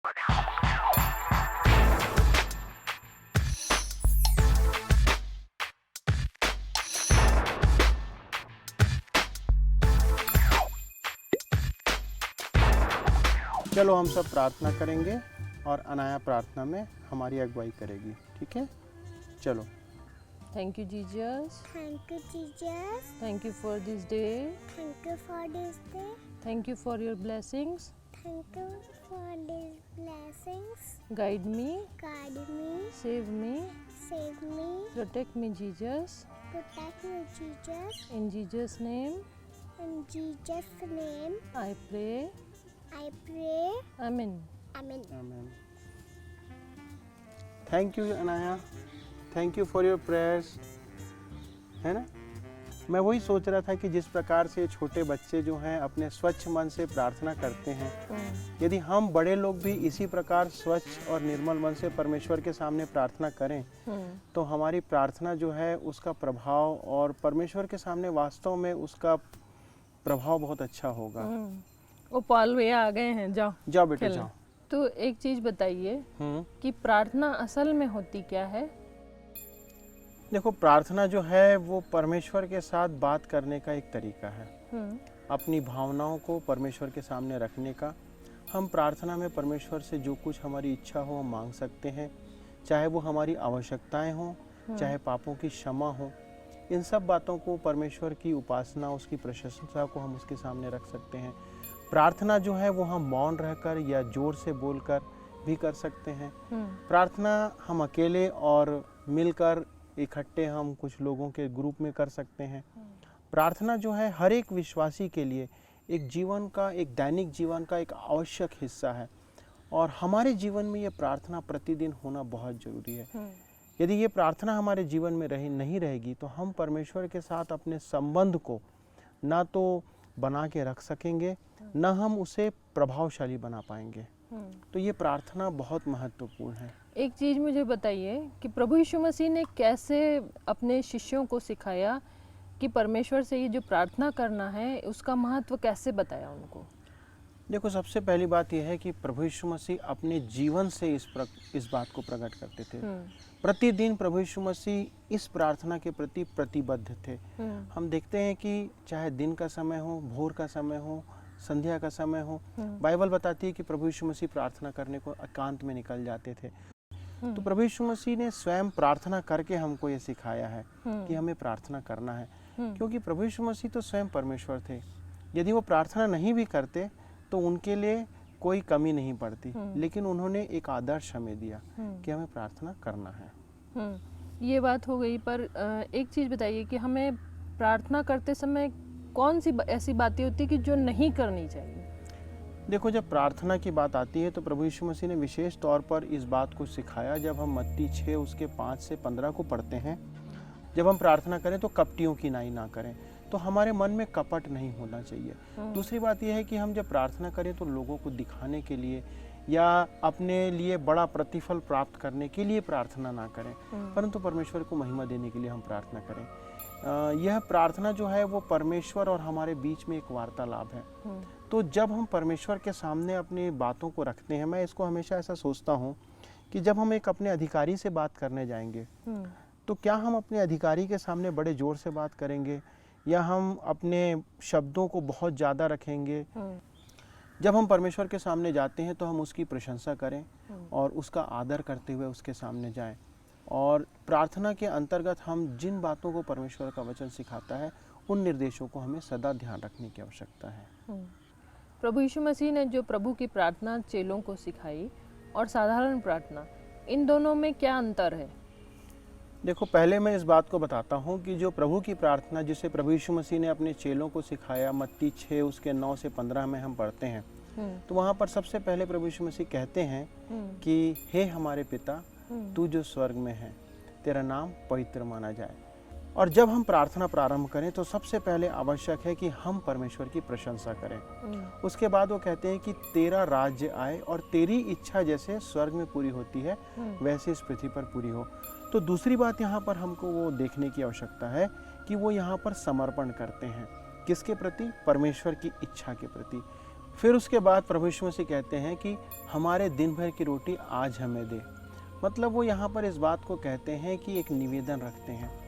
चलो हम सब प्रार्थना करेंगे और अनाया प्रार्थना में हमारी अगुवाई करेगी, ठीक है? चलो। Thank you, Jesus. Thank you, Jesus. Thank you for this day. Thank you for this day. Thank you for your blessings. Thank you for these blessings. Guide me, Guide me, save me, save me, protect me, Jesus. protect me, Jesus. In Jesus' name, In Jesus' name, I pray. I pray. Amen. Amen. आमीन। Thank you Anaya, thank you for your prayers, है ना? मैं वही सोच रहा था कि जिस प्रकार से छोटे बच्चे जो हैं अपने स्वच्छ मन से प्रार्थना करते हैं, यदि हम बड़े लोग भी इसी प्रकार स्वच्छ और निर्मल मन से परमेश्वर के सामने प्रार्थना करें तो हमारी प्रार्थना जो है उसका प्रभाव और परमेश्वर के सामने वास्तव में उसका प्रभाव बहुत अच्छा होगा। वो पाल भैया आ गए हैं, जाओ जाओ बेटे खेलो। जाओ। तो एक चीज बताइए कि प्रार्थना असल में होती क्या है? देखो, प्रार्थना जो है वो परमेश्वर के साथ बात करने का एक तरीका है, अपनी भावनाओं को परमेश्वर के सामने रखने का। हम प्रार्थना में परमेश्वर से जो कुछ हमारी इच्छा हो हम मांग सकते हैं, चाहे वो हमारी आवश्यकताएं हों, चाहे पापों की क्षमा हो। इन सब बातों को, परमेश्वर की उपासना, उसकी प्रशंसा को हम उसके सामने रख सकते हैं। प्रार्थना जो है वो हम मौन रहकर या जोर से बोलकर भी कर सकते हैं। प्रार्थना हम अकेले और मिलकर इकट्ठे हम कुछ लोगों के ग्रुप में कर सकते हैं। प्रार्थना जो है हर एक विश्वासी के लिए एक जीवन का, एक दैनिक जीवन का एक आवश्यक हिस्सा है और हमारे जीवन में ये प्रार्थना प्रतिदिन होना बहुत जरूरी है। यदि ये प्रार्थना हमारे जीवन में नहीं रहेगी तो हम परमेश्वर के साथ अपने संबंध को ना तो बना के रख सकेंगे, ना हम उसे प्रभावशाली बना पाएंगे। तो ये प्रार्थना बहुत महत्वपूर्ण है। एक चीज मुझे बताइए कि प्रभु यीशु मसीह ने कैसे अपने शिष्यों को सिखाया कि परमेश्वर से ये जो प्रार्थना करना है उसका महत्व कैसे बताया उनको? देखो, सबसे पहली बात यह है कि प्रभु यीशु मसीह अपने जीवन से इस बात को प्रकट करते थे। प्रतिदिन प्रभु यीशु मसीह इस प्रार्थना के प्रति प्रतिबद्ध थे। हम देखते हैं कि चाहे दिन का समय हो, भोर का समय हो, संध्या का समय हो, बाइबल बताती है कि प्रभु यीशु मसीह प्रार्थना करने को एकांत में निकल जाते थे। तो प्रभु यीशु मसीह ने स्वयं प्रार्थना करके हमको ये सिखाया है कि हमें प्रार्थना करना है, क्योंकि प्रभु यीशु मसीह तो स्वयं परमेश्वर थे। यदि वो प्रार्थना नहीं भी करते तो उनके लिए कोई कमी नहीं पड़ती, लेकिन उन्होंने एक आदर्श हमें दिया कि हमें प्रार्थना करना है। ये बात हो गई, पर एक चीज़ बताइए कि हमें प्रार्थना करते समय कौन सी ऐसी बातें होती कि जो नहीं करनी चाहिए? देखो, जब प्रार्थना की बात आती है तो प्रभु यीशु मसीह ने विशेष तौर पर इस बात को सिखाया। जब हम मत्ती 6 उसके 5 से 15 को पढ़ते हैं, जब हम प्रार्थना करें तो कपटियों की नाई ना करें, तो हमारे मन में कपट नहीं होना चाहिए। दूसरी बात यह है कि हम जब प्रार्थना करें तो लोगों को दिखाने के लिए या अपने लिए बड़ा प्रतिफल प्राप्त करने के लिए प्रार्थना ना करें, परंतु परमेश्वर को महिमा देने के लिए हम प्रार्थना करें। यह प्रार्थना जो है वो परमेश्वर और हमारे बीच में एक वार्तालाप है। तो जब हम परमेश्वर के सामने अपनी बातों को रखते हैं, मैं इसको हमेशा ऐसा सोचता हूँ कि जब हम एक अपने अधिकारी से बात करने जाएंगे तो क्या हम अपने अधिकारी के सामने बड़े जोर से बात करेंगे या हम अपने शब्दों को बहुत ज़्यादा रखेंगे? जब हम परमेश्वर के सामने जाते हैं तो हम उसकी प्रशंसा करें और उसका आदर करते हुए उसके सामने जाएं। और प्रार्थना के अंतर्गत हम जिन बातों को परमेश्वर का वचन सिखाता है उन निर्देशों को हमें सदा ध्यान रखने की आवश्यकता है। प्रभु यीशु मसीह ने जो प्रभु की प्रार्थना चेलों को सिखाई और साधारण प्रार्थना, इन दोनों में क्या अंतर है? देखो, पहले मैं इस बात को बताता हूँ कि जो प्रभु की प्रार्थना जिसे प्रभु यीशु मसीह ने अपने चेलों को सिखाया, मत्ती 6 उसके 9 से 15 में हम पढ़ते हैं, तो वहाँ पर सबसे पहले प्रभु यीशु मसीह कहते हैं कि हे हमारे पिता, तू जो स्वर्ग में है, तेरा नाम पवित्र माना जाए। और जब हम प्रार्थना प्रारंभ करें तो सबसे पहले आवश्यक है कि हम परमेश्वर की प्रशंसा करें। उसके बाद वो कहते हैं कि तेरा राज्य आए और तेरी इच्छा जैसे स्वर्ग में पूरी होती है वैसे इस पृथ्वी पर पूरी हो। तो दूसरी बात यहाँ पर हमको वो देखने की आवश्यकता है कि वो यहाँ पर समर्पण करते हैं। किसके प्रति? परमेश्वर की इच्छा के प्रति। फिर उसके बाद प्रभु यीशु मसीह कहते हैं कि हमारे दिन भर की रोटी आज हमें दे। मतलब वो यहाँ पर इस बात को कहते हैं कि एक निवेदन रखते हैं।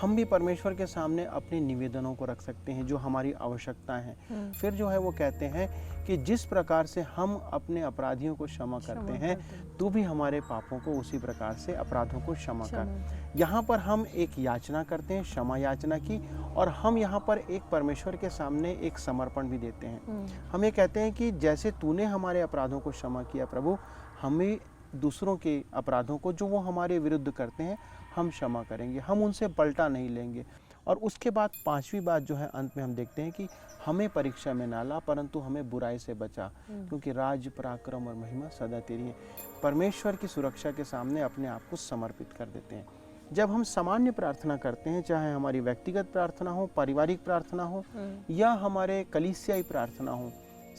हम भी परमेश्वर के सामने अपने निवेदनों को रख सकते हैं, जो हमारी आवश्यकताएं हैं। फिर जो है वो कहते हैं कि जिस प्रकार से हम अपने अपराधियों को क्षमा करते हैं, तू भी हमारे पापों को उसी प्रकार से अपराधों को क्षमा कर। यहाँ पर हम एक याचना करते हैं, क्षमा याचना की, और हम यहाँ पर एक परमेश्वर के सामने एक समर्पण भी देते हैं। हम ये कहते हैं कि जैसे तूने हमारे अपराधों को क्षमा किया प्रभु, हमें दूसरों के अपराधों को जो वो हमारे विरुद्ध करते हैं हम क्षमा करेंगे, हम उनसे पलटा नहीं लेंगे। और उसके बाद पांचवी बात जो है अंत में हम देखते हैं कि हमें परीक्षा में ना ला, परंतु हमें बुराई से बचा, क्योंकि राज पराक्रम और महिमा सदा तेरी है। परमेश्वर की सुरक्षा के सामने अपने आप को समर्पित कर देते हैं। जब हम सामान्य प्रार्थना करते हैं, चाहे हमारी व्यक्तिगत प्रार्थना हो, पारिवारिक प्रार्थना हो, या हमारे कलीसियाई प्रार्थना हो,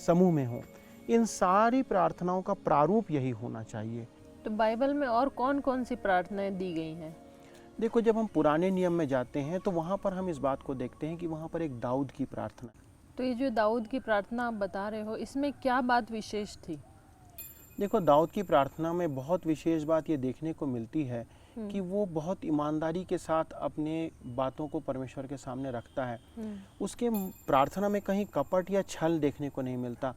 समूह में हो, इन सारी प्रार्थनाओं का प्रारूप यही होना चाहिए। तो बाइबल में और कौन कौन सी प्रार्थनाएं दी गई हैं? देखो, जब हम पुराने नियम में जाते हैं तो वहाँ पर हम इस बात को देखते हैं कि वहाँ पर एक दाऊद की प्रार्थना। तो ये जो दाऊद की प्रार्थना आप बता रहे हो, इसमें क्या बात विशेष थी? देखो, दाऊद की प्रार्थना में बहुत विशेष बात ये देखने को मिलती है कि वो बहुत ईमानदारी के साथ अपने बातों को परमेश्वर के सामने रखता है। उसके प्रार्थना में कहीं कपट या छल देखने को नहीं मिलता,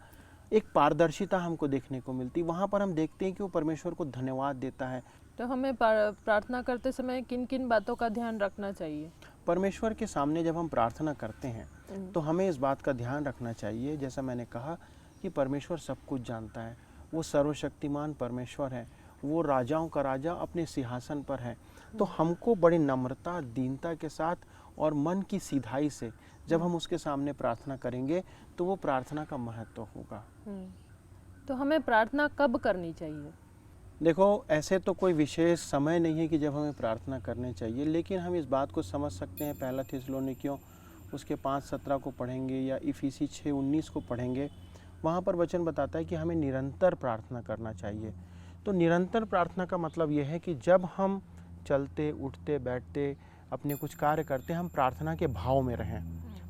एक पारदर्शिता हमको देखने को मिलती। वहाँ पर हम देखते हैं कि वो परमेश्वर को धन्यवाद देता है। तो हमें प्रार्थना करते समय किन किन बातों का ध्यान रखना चाहिए? परमेश्वर के सामने जब हम प्रार्थना करते हैं तो हमें इस बात का ध्यान रखना चाहिए, जैसा मैंने कहा कि परमेश्वर सब कुछ जानता है, वो सर्वशक्तिमान परमेश्वर है, वो राजाओं का राजा अपने सिंहासन पर है। तो हमको बड़ी नम्रता, दीनता के साथ और मन की सीधाई से जब हम उसके सामने प्रार्थना करेंगे तो वो प्रार्थना का महत्व होगा। तो हमें प्रार्थना कब करनी चाहिए? देखो, ऐसे तो कोई विशेष समय नहीं है कि जब हमें प्रार्थना करनी चाहिए, लेकिन हम इस बात को समझ सकते हैं। पहला थिस्सलुनीकियों उसके 5:17 को पढ़ेंगे या इफिसी 6:19 को पढ़ेंगे, वहाँ पर वचन बताता है कि हमें निरंतर प्रार्थना करना चाहिए। तो निरंतर प्रार्थना का मतलब यह है कि जब हम चलते, उठते, बैठते, अपने कुछ कार्य करते, हम प्रार्थना के भाव में रहें,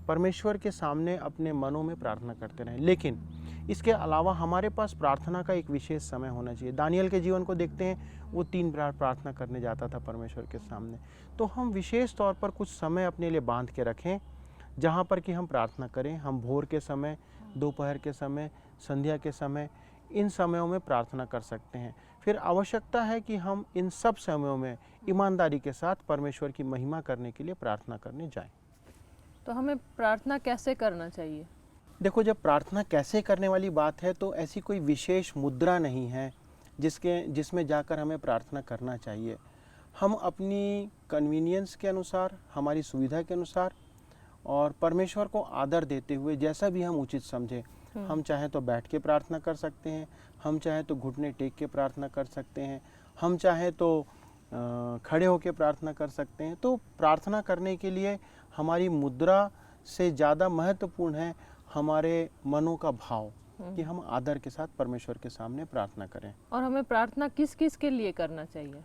परमेश्वर के सामने अपने मनों में प्रार्थना करते रहें। लेकिन इसके अलावा हमारे पास प्रार्थना का एक विशेष समय होना चाहिए। दानियल के जीवन को देखते हैं, वो 3 बार प्रार्थना करने जाता था परमेश्वर के सामने। तो हम विशेष तौर पर कुछ समय अपने लिए बांध के रखें जहाँ पर कि हम प्रार्थना करें। हम भोर के समय, दोपहर के समय, संध्या के समय, इन समयों में प्रार्थना कर सकते हैं। फिर आवश्यकता है कि हम इन सब समयों में ईमानदारी के साथ परमेश्वर की महिमा करने के लिए प्रार्थना करने जाएं। तो हमें प्रार्थना कैसे करना चाहिए? देखो, जब प्रार्थना कैसे करने वाली बात है तो ऐसी कोई विशेष मुद्रा नहीं है जिसमें जाकर हमें प्रार्थना करना चाहिए। हम अपनी कन्वीनियंस के अनुसार, हमारी सुविधा के अनुसार और परमेश्वर को आदर देते हुए जैसा भी हम उचित समझें, हम चाहे तो बैठ के प्रार्थना कर सकते हैं, हम चाहे तो घुटने टेक के प्रार्थना कर सकते हैं, हम चाहे तो खड़े होकर प्रार्थना कर सकते हैं। तो प्रार्थना करने के लिए हमारी मुद्रा से ज़्यादा महत्वपूर्ण है हमारे मनों का भाव, कि हम आदर के साथ परमेश्वर के सामने प्रार्थना करें। और हमें प्रार्थना किस किस के लिए करना चाहिए?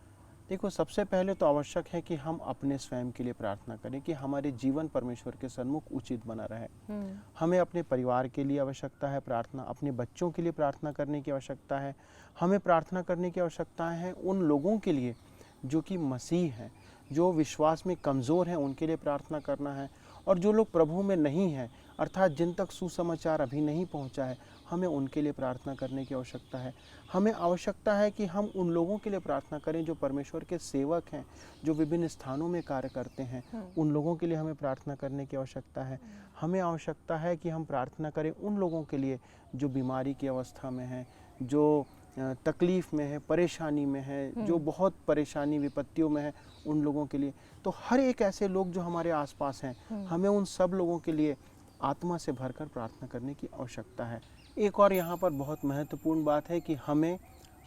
देखो, सबसे पहले तो आवश्यक है कि हम अपने स्वयं के लिए प्रार्थना करें कि हमारे जीवन परमेश्वर के सन्मुख उचित बना रहे। हमें अपने परिवार के लिए आवश्यकता है प्रार्थना, अपने बच्चों के लिए प्रार्थना करने की आवश्यकता है। हमें प्रार्थना करने की आवश्यकता है उन लोगों के लिए जो कि मसीह हैं, जो विश्वास में कमज़ोर हैं, उनके लिए प्रार्थना करना है। और जो लोग प्रभु में नहीं हैं, अर्थात जिन तक सुसमाचार अभी नहीं पहुंचा है, हमें उनके लिए प्रार्थना करने की आवश्यकता है। हमें आवश्यकता है कि हम उन लोगों के लिए प्रार्थना करें जो परमेश्वर के सेवक हैं, जो विभिन्न स्थानों में कार्य करते हैं, उन लोगों के लिए हमें प्रार्थना करने की आवश्यकता है। हमें आवश्यकता है कि हम प्रार्थना करें उन लोगों के लिए जो बीमारी की अवस्था में हैं, जो तकलीफ़ में है, परेशानी में है, जो बहुत परेशानी विपत्तियों में है, उन लोगों के लिए। तो हर एक ऐसे लोग जो हमारे आसपास हैं, हमें उन सब लोगों के लिए आत्मा से भरकर प्रार्थना करने की आवश्यकता है। एक और यहाँ पर बहुत महत्वपूर्ण बात है कि हमें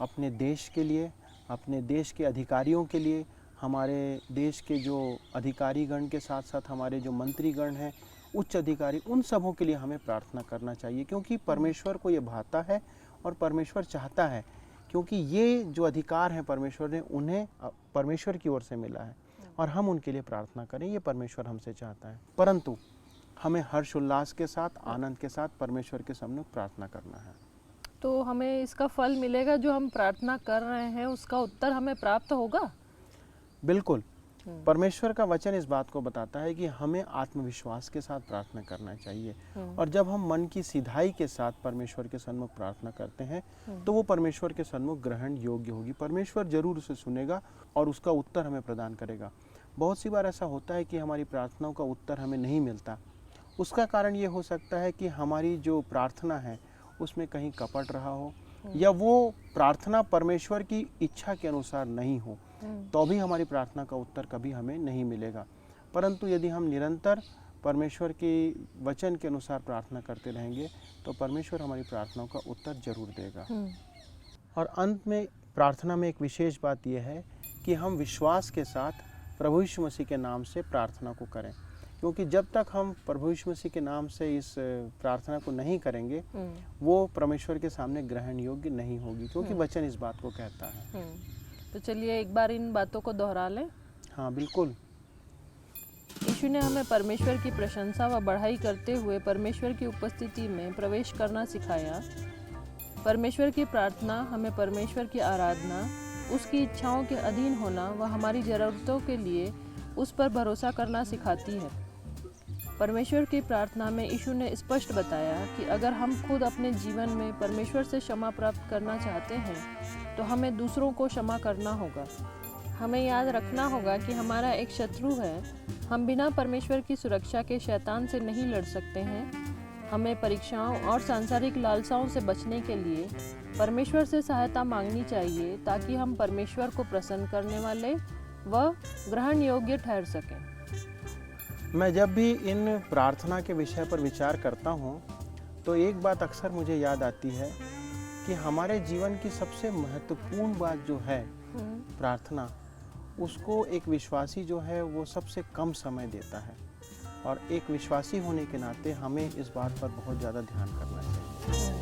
अपने देश के लिए, अपने देश के अधिकारियों के लिए, हमारे देश के जो अधिकारीगण के साथ साथ हमारे जो मंत्रीगण हैं, उच्च अधिकारी, उन सबों के लिए हमें प्रार्थना करना चाहिए, क्योंकि परमेश्वर को ये भाता है और परमेश्वर चाहता है, क्योंकि ये जो अधिकार हैं परमेश्वर ने उन्हें परमेश्वर की ओर से मिला है और हम उनके लिए प्रार्थना करें, ये परमेश्वर हमसे चाहता है। परंतु हमें हर्ष उल्लास के साथ, आनंद के साथ परमेश्वर के सामने प्रार्थना करना है। तो हमें इसका फल मिलेगा, जो हम प्रार्थना कर रहे हैं उसका उत्तर हमें प्राप्त होगा। बिल्कुल, परमेश्वर का वचन इस बात को बताता है कि हमें आत्मविश्वास के साथ प्रार्थना करना चाहिए। और जब हम मन की सीधाई के साथ परमेश्वर के सन्मुख प्रार्थना करते हैं तो वो परमेश्वर के सन्मुख ग्रहण योग्य होगी। परमेश्वर जरूर उसे सुनेगा और उसका उत्तर हमें प्रदान करेगा। बहुत सी बार ऐसा होता है कि हमारी प्रार्थनाओं का उत्तर हमें नहीं मिलता। उसका कारण ये हो सकता है कि हमारी जो प्रार्थना है उसमें कहीं कपट रहा हो, या वो प्रार्थना परमेश्वर की इच्छा के अनुसार नहीं हो, तो भी हमारी प्रार्थना का उत्तर कभी हमें नहीं मिलेगा। परंतु यदि हम निरंतर परमेश्वर के वचन के अनुसार प्रार्थना करते रहेंगे तो परमेश्वर हमारी प्रार्थनाओं का उत्तर जरूर देगा। और अंत में प्रार्थना में एक विशेष बात यह है कि हम विश्वास के साथ प्रभु यीशु मसीह के नाम से प्रार्थना को करें, क्योंकि जब तक हम प्रभु यीशु मसीह के नाम से इस प्रार्थना को नहीं करेंगे वो परमेश्वर के सामने ग्रहण योग्य नहीं होगी, क्योंकि वचन इस बात को कहता है। तो चलिए एक बार इन बातों को दोहरा लें। हाँ बिल्कुल। यीशु ने हमें परमेश्वर की प्रशंसा व बढ़ाई करते हुए परमेश्वर की उपस्थिति में प्रवेश करना सिखाया। परमेश्वर की प्रार्थना हमें परमेश्वर की आराधना, उसकी इच्छाओं के अधीन होना व हमारी ज़रूरतों के लिए उस पर भरोसा करना सिखाती है। परमेश्वर की प्रार्थना में यीशु ने स्पष्ट बताया कि अगर हम खुद अपने जीवन में परमेश्वर से क्षमा प्राप्त करना चाहते हैं तो हमें दूसरों को क्षमा करना होगा। हमें याद रखना होगा कि हमारा एक शत्रु है। हम बिना परमेश्वर की सुरक्षा के शैतान से नहीं लड़ सकते हैं। हमें परीक्षाओं और सांसारिक लालसाओं से बचने के लिए परमेश्वर से सहायता मांगनी चाहिए, ताकि हम परमेश्वर को प्रसन्न करने वाले व ग्रहण योग्य ठहर सकें। मैं जब भी इन प्रार्थना के विषय पर विचार करता हूँ तो एक बात अक्सर मुझे याद आती है कि हमारे जीवन की सबसे महत्वपूर्ण बात जो है प्रार्थना, उसको एक विश्वासी जो है वो सबसे कम समय देता है। और एक विश्वासी होने के नाते हमें इस बात पर बहुत ज़्यादा ध्यान करना चाहिए।